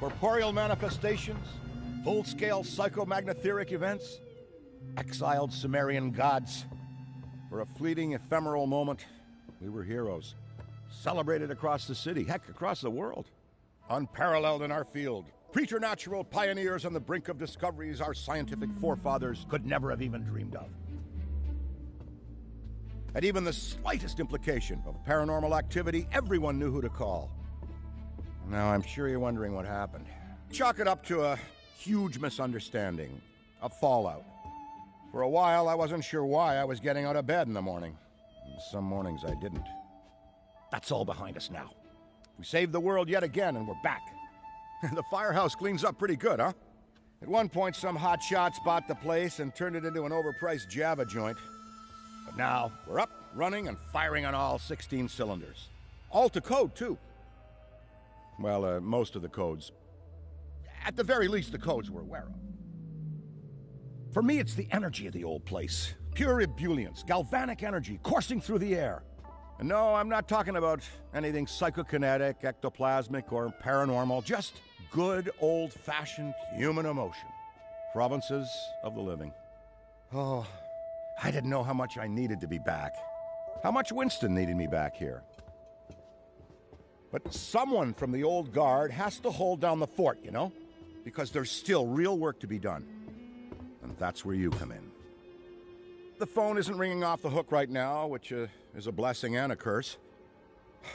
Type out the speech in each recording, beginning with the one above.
Corporeal manifestations, full-scale psychomagnetheric events, exiled Sumerian gods. For a fleeting, ephemeral moment, we were heroes. Celebrated across the city, heck, across the world. Unparalleled in our field. Preternatural pioneers on the brink of discoveries our scientific forefathers could never have even dreamed of. At even the slightest implication of paranormal activity, everyone knew who to call. Now, I'm sure you're wondering what happened. Chalk it up to a huge misunderstanding, a fallout. For a while, I wasn't sure why I was getting out of bed in the morning. And some mornings I didn't. That's all behind us now. We saved the world yet again, and we're back. The firehouse cleans up pretty good, huh? At one point, some hotshots bought the place and turned it into an overpriced Java joint. But now, we're up, running, and firing on all 16 cylinders. All to code, too. Well, most of the codes. At the very least, the codes we're aware of. For me, it's the energy of the old place. Pure ebullience, galvanic energy coursing through the air. And no, I'm not talking about anything psychokinetic, ectoplasmic, or paranormal. Just good, old-fashioned human emotion. Provinces of the living. Oh, I didn't know how much I needed to be back. How much Winston needed me back here. But someone from the old guard has to hold down the fort, you know? Because there's still real work to be done. And that's where you come in. The phone isn't ringing off the hook right now, which is a blessing and a curse.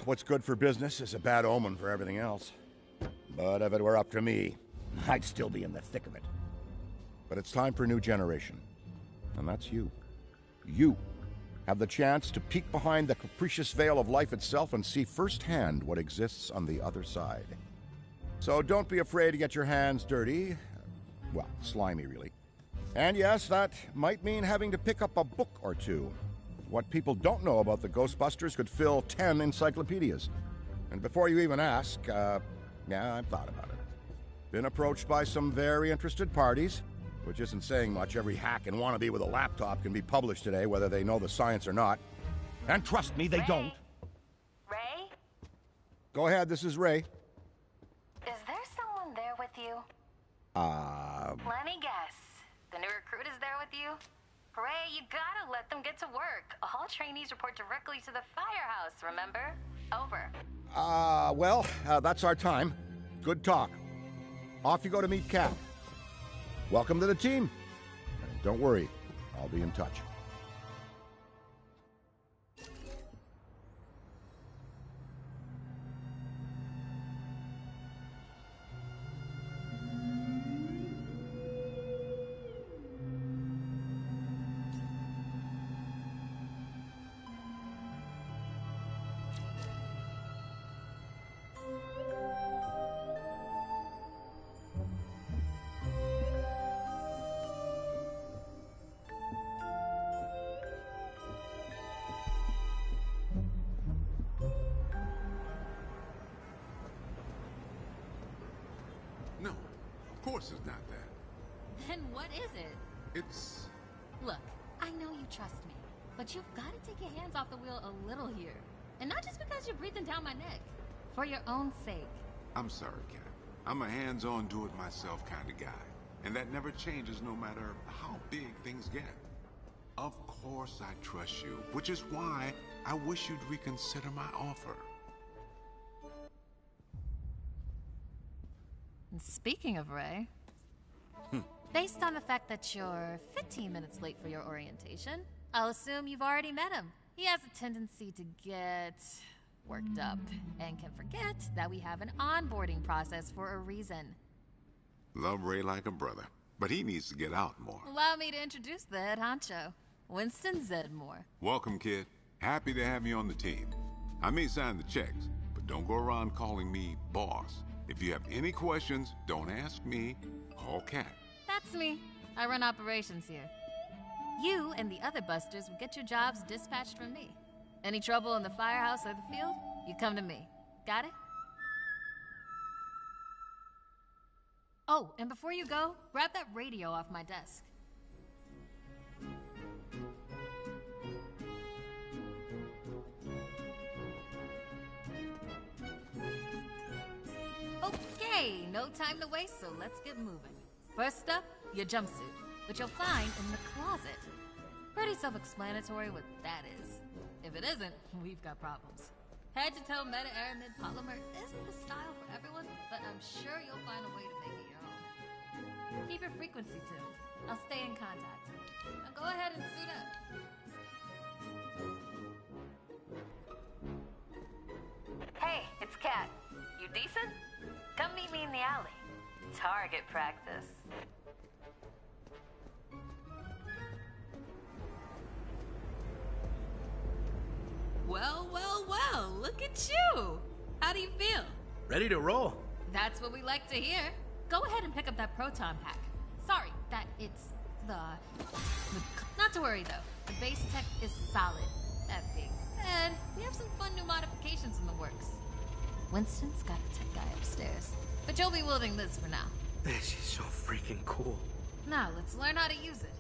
What's good for business is a bad omen for everything else. But if it were up to me, I'd still be in the thick of it. But it's time for a new generation. And that's you. You have the chance to peek behind the capricious veil of life itself and see firsthand what exists on the other side. So don't be afraid to get your hands dirty. Well, slimy, really. And yes, that might mean having to pick up a book or two. What people don't know about the Ghostbusters could fill 10 encyclopedias. And before you even ask, yeah, I've thought about it. Been approached by some very interested parties, which isn't saying much. Every hack and wannabe with a laptop can be published today, whether they know the science or not. And trust me, they don't. Ray? Go ahead, this is Ray. Is there someone there with you? Let me guess. The new recruit is there with you? Ray, you gotta let them get to work. All trainees report directly to the firehouse, remember? Over. Well, that's our time. Good talk. Off you go to meet Kat. Welcome to the team. And don't worry, I'll be in touch. course it's not that. Then what is it? It's... Look, I know you trust me, but you've got to take your hands off the wheel a little here. And not just because you're breathing down my neck. For your own sake. I'm sorry, Kat. I'm a hands-on, do-it-myself kind of guy. And that never changes no matter how big things get. Of course I trust you, which is why I wish you'd reconsider my offer. And speaking of Ray, based on the fact that you're 15 minutes late for your orientation, I'll assume you've already met him. He has a tendency to get worked up and can forget that we have an onboarding process for a reason. Love Ray like a brother, but he needs to get out more. Allow me to introduce the head honcho, Winston Zedmore. Welcome, kid. Happy to have you on the team. I may sign the checks, but don't go around calling me boss. If you have any questions, don't ask me, call Kat. That's me. I run operations here. You and the other busters will get your jobs dispatched from me. Any trouble in the firehouse or the field, you come to me. Got it? Oh, and before you go, grab that radio off my desk. Okay, no time to waste, so let's get moving. First up, your jumpsuit, which you'll find in the closet. Pretty self-explanatory what that is. If it isn't, we've got problems. Head-to-toe meta-aramid polymer isn't the style for everyone, but I'm sure you'll find a way to make it your own. Keep your frequency tuned. I'll stay in contact. Now go ahead and suit up. Hey, it's Kat. You decent? Come meet me in the alley. Target practice. Well, look at you! How do you feel? Ready to roll. That's what we like to hear. Go ahead and pick up that proton pack. Sorry, that it's the... Not to worry, though. The base tech is solid. That being said, we have some fun new modifications in the works. Winston's got the tech guy upstairs, but you'll be wielding this for now. This is so freaking cool. Now, let's learn how to use it.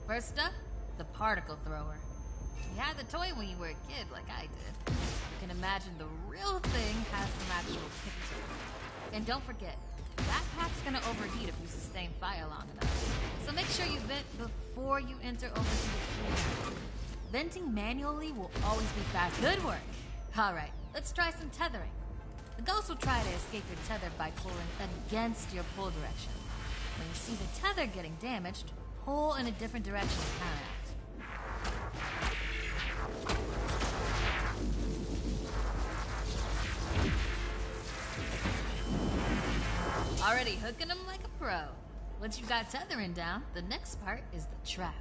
First up, the particle thrower. You had the toy when you were a kid, like I did. You can imagine the real thing has some actual kick to it. And don't forget, that pack's gonna overheat if you sustain fire long enough. So make sure you vent before you enter over to the floor. Venting manually will always be fast. Good work. Alright, let's try some tethering. The ghost will try to escape your tether by pulling against your pull direction. When you see the tether getting damaged, pull in a different direction to counteract. Already hooking them like a pro. Once you've got tethering down, the next part is the trap.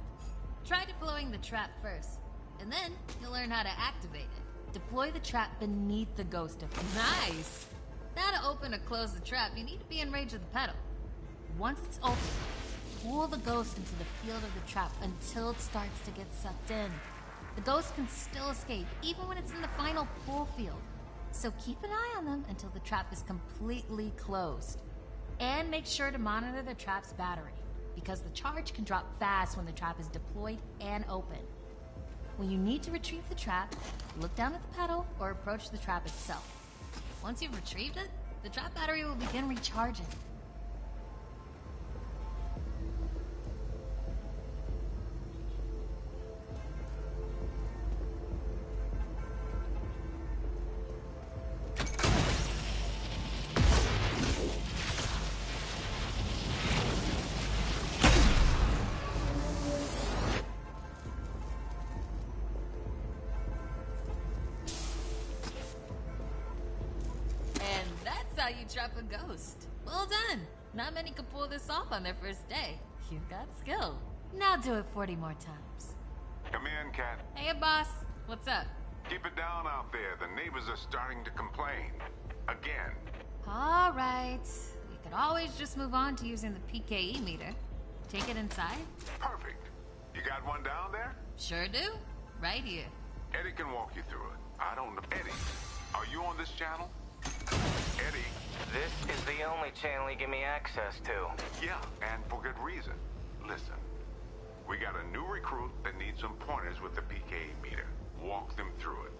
Try deploying the trap first, and then you'll learn how to activate it. Deploy the trap beneath the ghost of Nice! Now to open or close the trap, you need to be in range of the pedal. Once it's open, pull the ghost into the field of the trap until it starts to get sucked in. The ghost can still escape, even when it's in the final pull field. So keep an eye on them until the trap is completely closed. And make sure to monitor the trap's battery, because the charge can drop fast when the trap is deployed and open. When you need to retrieve the trap, look down at the pedal or approach the trap itself. Once you've retrieved it, the trap battery will begin recharging. How you trap a ghost. Well done. Not many can pull this off on their first day. You've got skill. Now do it 40 more times. Come in, Kat. Hey, boss. What's up? Keep it down out there. The neighbors are starting to complain. Again. All right. We could always just move on to using the PKE meter. Take it inside? Perfect. You got one down there? Sure do. Right here. Eddie can walk you through it. I don't know. Eddie, are you on this channel? Eddie. This is the only channel you give me access to. Yeah, and for good reason. Listen, we got a new recruit that needs some pointers with the PKE meter. Walk them through it.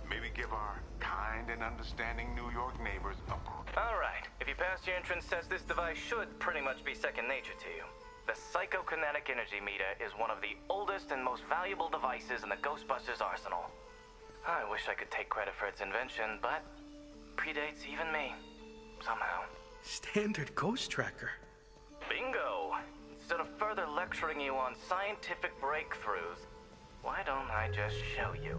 Maybe give our kind and understanding New York neighbors a... Alright, if you pass your entrance test, this device should pretty much be second nature to you. The psychokinetic energy meter is one of the oldest and most valuable devices in the Ghostbusters arsenal. I wish I could take credit for its invention, but predates even me, somehow. Standard ghost tracker. Bingo! Instead of further lecturing you on scientific breakthroughs, why don't I just show you?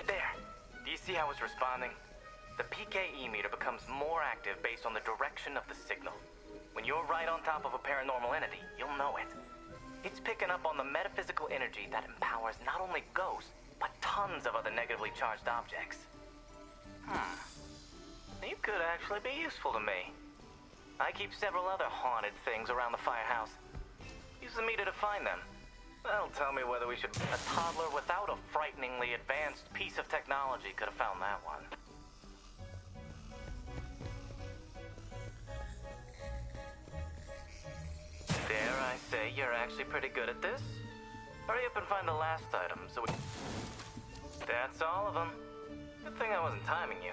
There. Do you see how it's responding? The PKE meter becomes more active based on the direction of the signal. When you're right on top of a paranormal entity, you'll know it. It's picking up on the metaphysical energy that empowers not only ghosts, but tons of other negatively charged objects. You could actually be useful to me. I keep several other haunted things around the firehouse. Use the meter to find them. That'll tell me whether we should... A toddler without a frighteningly advanced piece of technology could have found that one. Dare I say you're actually pretty good at this? Hurry up and find the last item, so we... That's all of them. Good thing I wasn't timing you.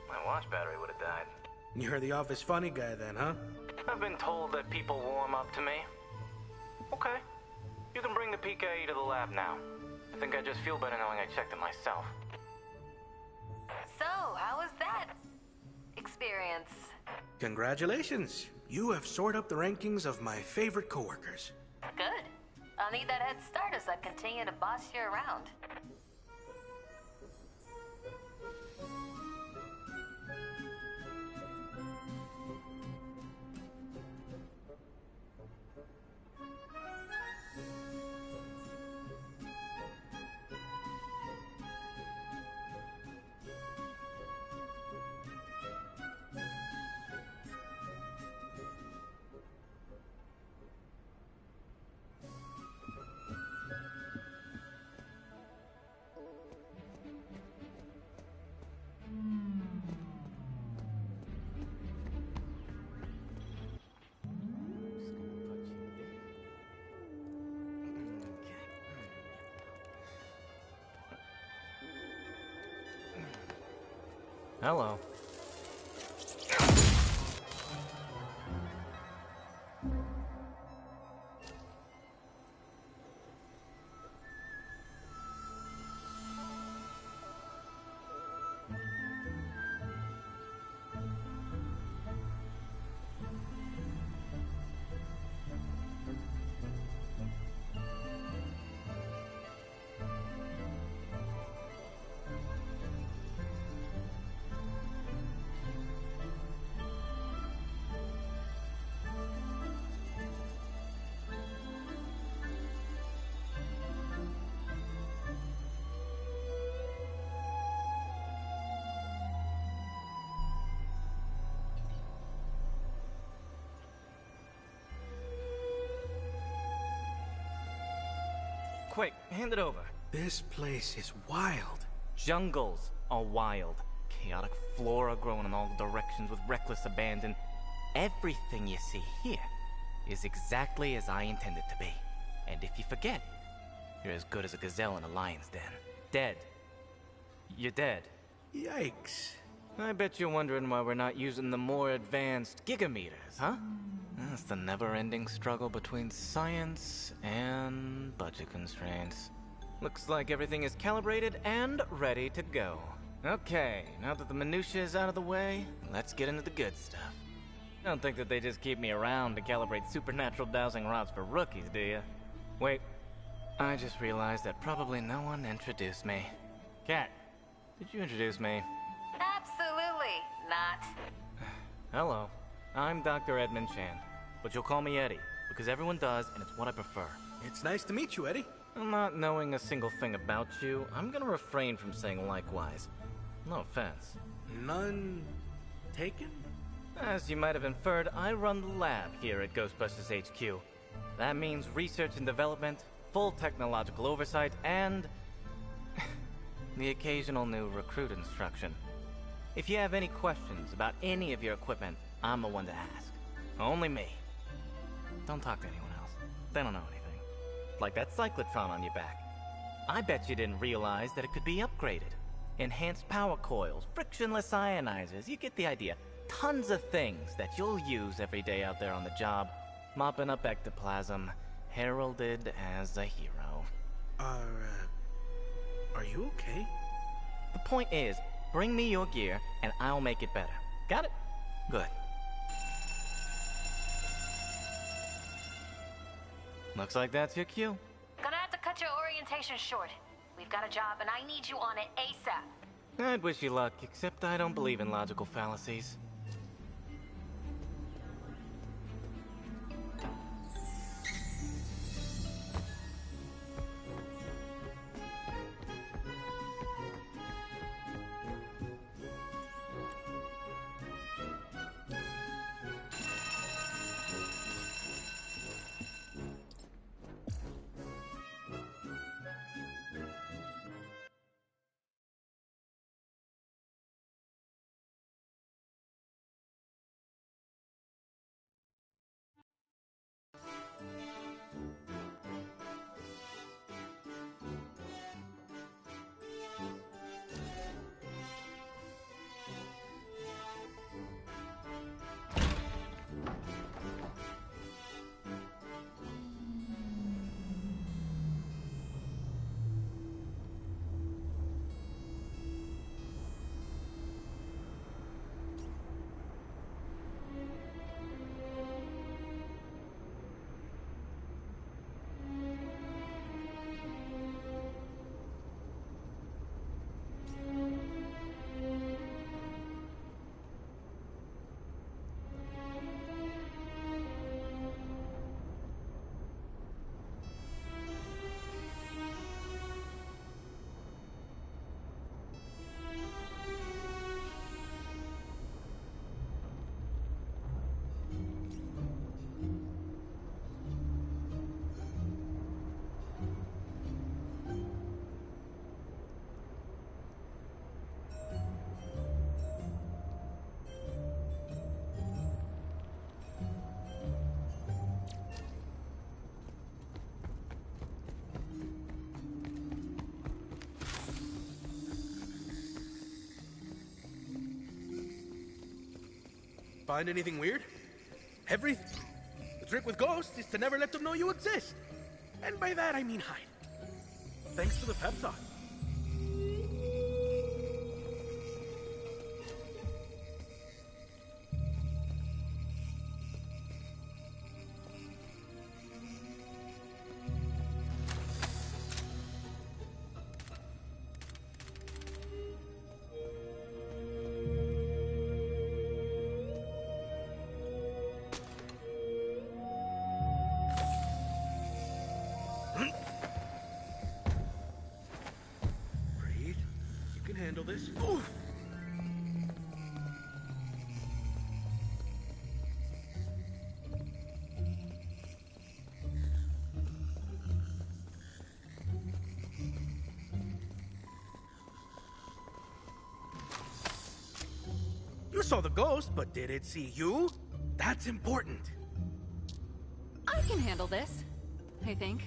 My watch battery would have died. You're the office funny guy then, huh? I've been told that people warm up to me. Okay. You can bring the PKE to the lab now. I think I just feel better knowing I checked it myself. So, how was that experience? Congratulations. You have soared up the rankings of my favorite coworkers. Good. I'll need that head start as I continue to boss you around. Hello. Quick, hand it over. This place is wild. Jungles are wild. Chaotic flora growing in all directions with reckless abandon. Everything you see here is exactly as I intended to be. And if you forget, you're as good as a gazelle in a lion's den. Dead. You're dead. Yikes. I bet you're wondering why we're not using the more advanced gigameters, huh? That's the never-ending struggle between science and budget constraints. Looks like everything is calibrated and ready to go. Okay, now that the minutiae is out of the way, let's get into the good stuff. I don't think that they just keep me around to calibrate supernatural dowsing rods for rookies, do you? Wait, I just realized that probably no one introduced me. Kat, did you introduce me? Absolutely not. Hello, I'm Dr. Edmund Chan, but you'll call me Eddie, because everyone does, and it's what I prefer. It's nice to meet you, Eddie. Not knowing a single thing about you, I'm gonna refrain from saying likewise. No offense. None taken? As you might have inferred, I run the lab here at Ghostbusters HQ. That means research and development, full technological oversight and the occasional new recruit instruction. If you have any questions about any of your equipment, I'm the one to ask. Only me. Don't talk to anyone else. They don't know anything. Like that cyclotron on your back. I bet you didn't realize that it could be upgraded. Enhanced power coils, frictionless ionizers, you get the idea. Tons of things that you'll use every day out there on the job. Mopping up ectoplasm, heralded as a hero. Are you okay? The point is, bring me your gear and I'll make it better. Got it? Good. Looks like that's your cue. Gonna have to cut your orientation short. We've got a job and I need you on it ASAP. I'd wish you luck, except I don't believe in logical fallacies. Find anything weird? Everything. The trick with ghosts is to never let them know you exist. And by that, I mean hide. Thanks for the pep talk. Handle this. Oof. You saw the ghost, but did it see you? That's important. I can handle this, I think.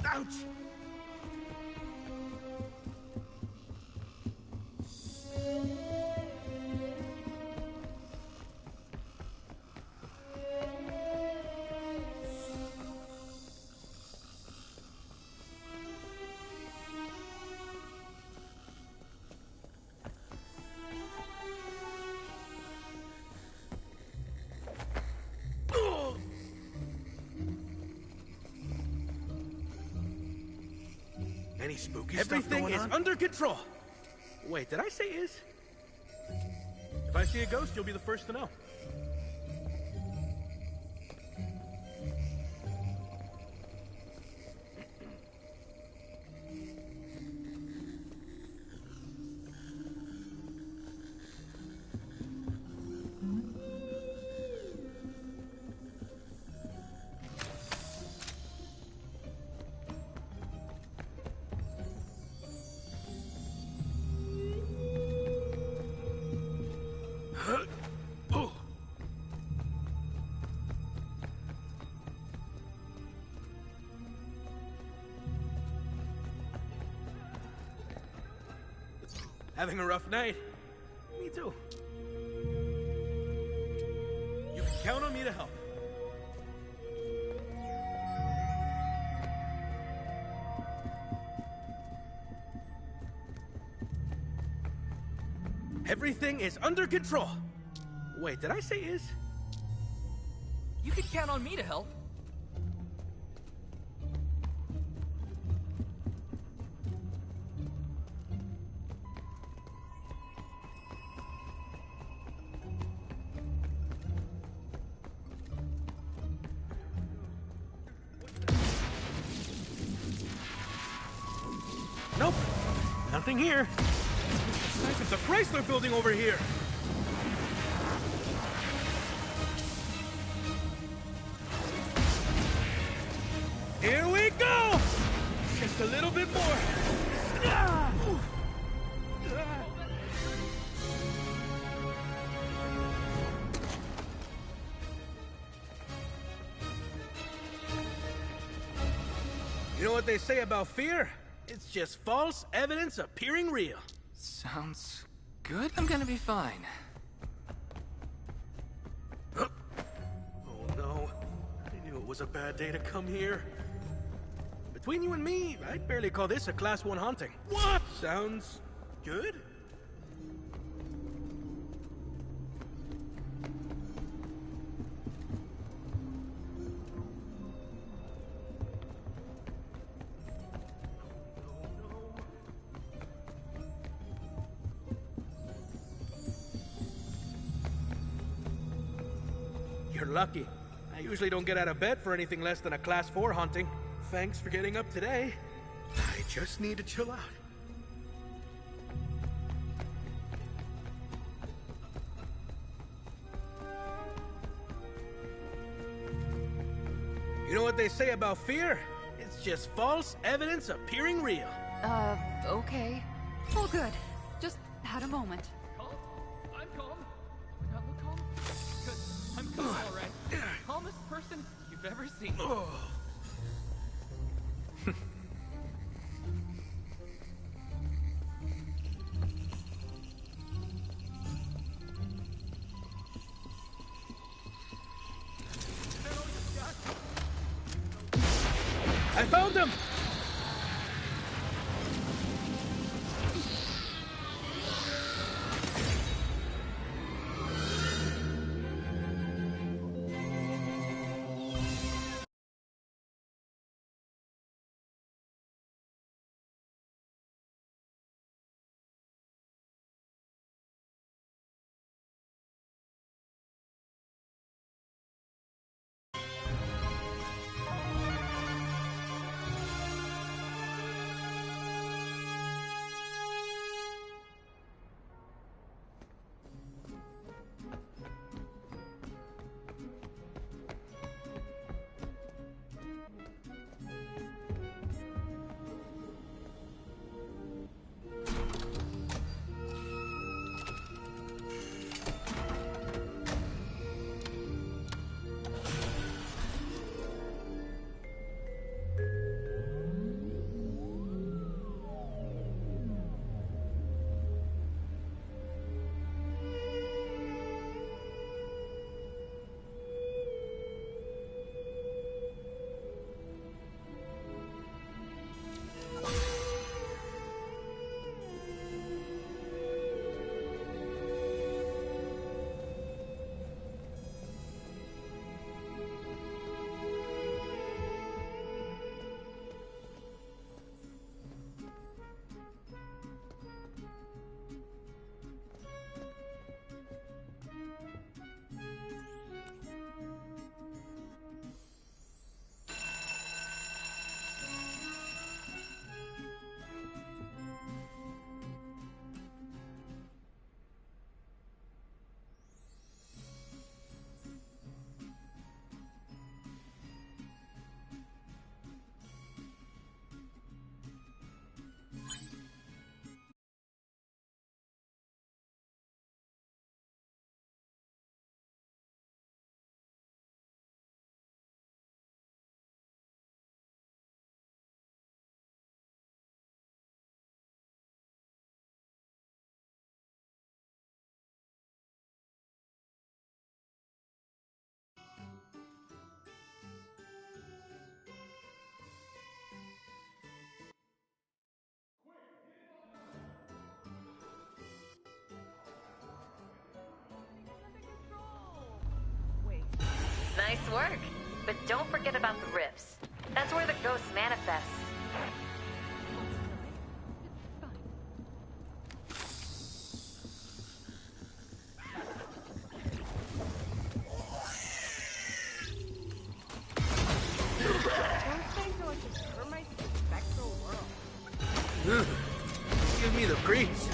Ouch! Any spooky stuff going on? Everything is under control. Wait, did I say is? If I see a ghost, you'll be the first to know. Having a rough night? Me too. You can count on me to help. Everything is under control. Wait, did I say is? You can count on me to help. Nope, nothing here. It's like it's a Chrysler building over here. Here we go! Just a little bit more. You know what they say about fear? It's just false evidence appearing real. Sounds good. I'm gonna be fine. Oh no. I knew it was a bad day to come here. Between you and me, I'd barely call this a Class 1 haunting. What? Sounds good? You're lucky. I usually don't get out of bed for anything less than a Class 4 haunting. Thanks for getting up today. I just need to chill out. You know what they say about fear? It's just false evidence appearing real. Okay. All good. Just had a moment. Calm? I'm calm. Not look calm? Good. I'm calm, all right. Calmest person you've ever seen. I found him! Nice work. But don't forget about the rifts. That's where the ghost manifests. Give me the creeps.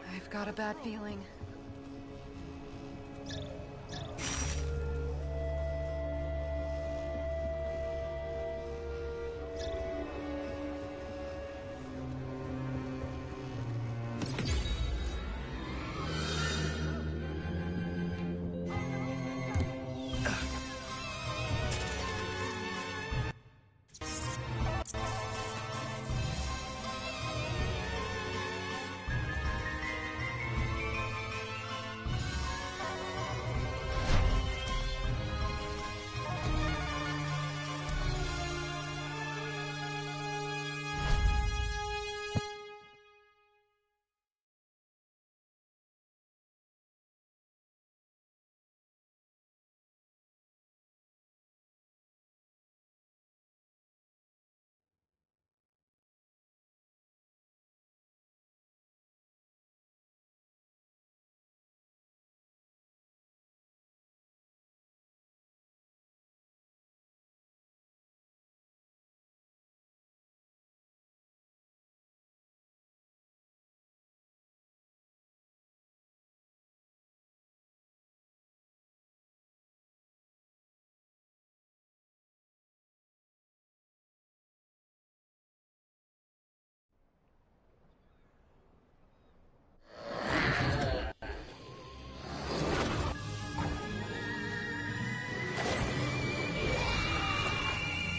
I've got a bad feeling.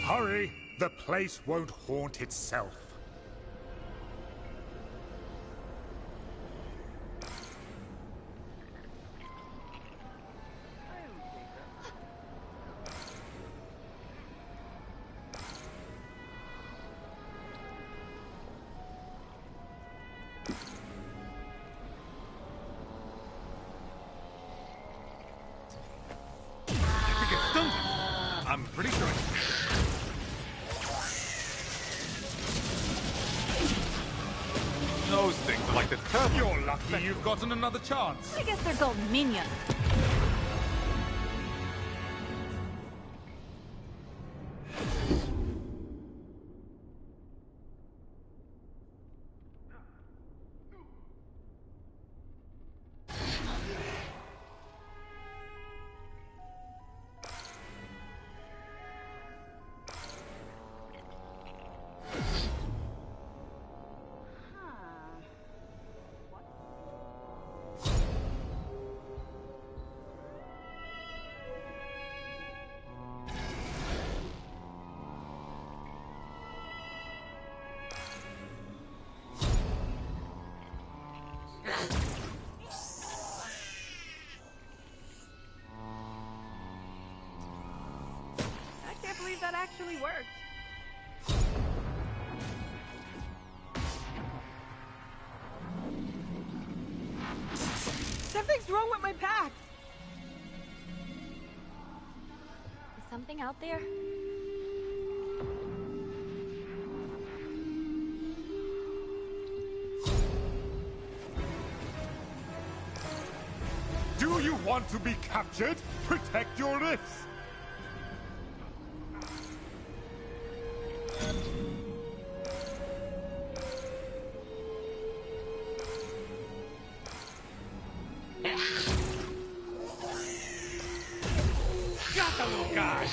Hurry! The place won't haunt itself. I'm pretty sure those things are like the turbo. You're lucky you've gotten another chance. I guess they're called minions. I can't believe that actually worked. Something's wrong with my pack. Is something out there? Do you want to be captured? Protect your lifts! Got the little guy!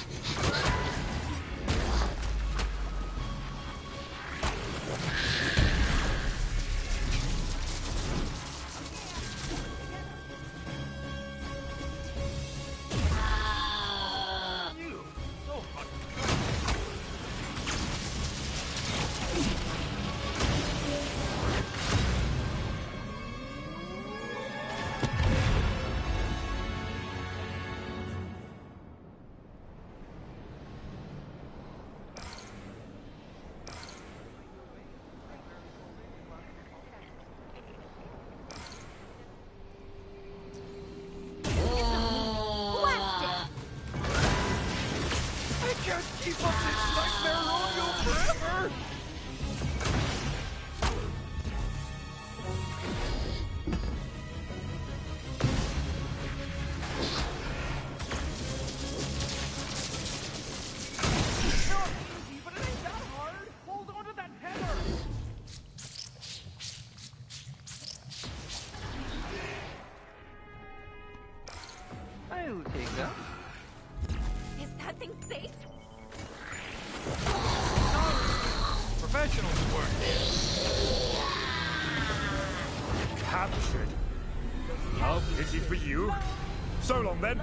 go. Is that thing safe? Professionals work here. Captured. How pity for you. So long then.